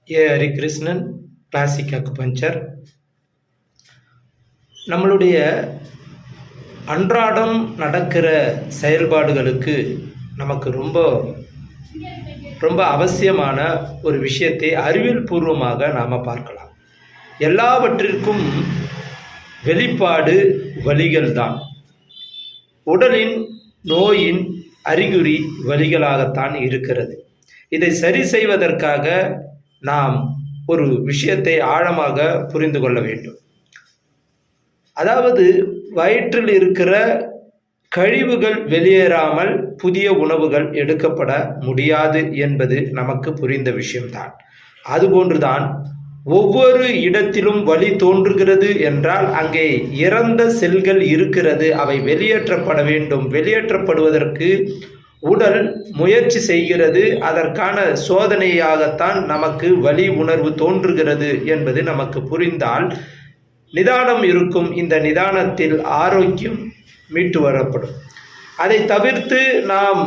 Harikrishnan, classic acupuncture. நம்மளுடைய அன்றாடம் நடக்கிற செயல்பாடுகளுக்கு நமக்கு ரொம்ப ரொம்ப அவசியமான ஒரு விஷயத்தை அறிவியல் பூர்வமாக நாம் பார்க்கலாம். எல்லாவற்றிற்கும் வெளிப்பாடு வலிகள் தான். உடலின் நோயின் அறிகுறி வலிகளாகத்தான் இருக்கிறது. இதை சரி செய்வதற்காக நாம் ஒரு விஷயத்தை ஆழமாக புரிந்து கொள்ள வேண்டும். அதாவது வயிற்றில் இருக்கிற கழிவுகள் வெளியேறாமல் புதிய உணவுகள் எடுக்கப்பட முடியாது என்பது நமக்கு புரிந்த விஷயம்தான். அதுபோன்றுதான் ஒவ்வொரு இடத்திலும் வலி தோன்றுகிறது என்றால் அங்கே இறந்த செல்கள் இருக்கிறது, அவை வெளியேற்றப்பட வேண்டும். வெளியேற்றப்படுவதற்கு உடல் முயற்சி செய்கிறது. அதற்கான சோதனையாகத்தான் நமக்கு வலி உணர்வு தோன்றுகிறது என்பது நமக்கு புரிந்தால் நிதானம் இருக்கும். இந்த நிதானத்தில் ஆரோக்கியம் மீட்டு வரப்படும். அதை தவிர்த்து நாம்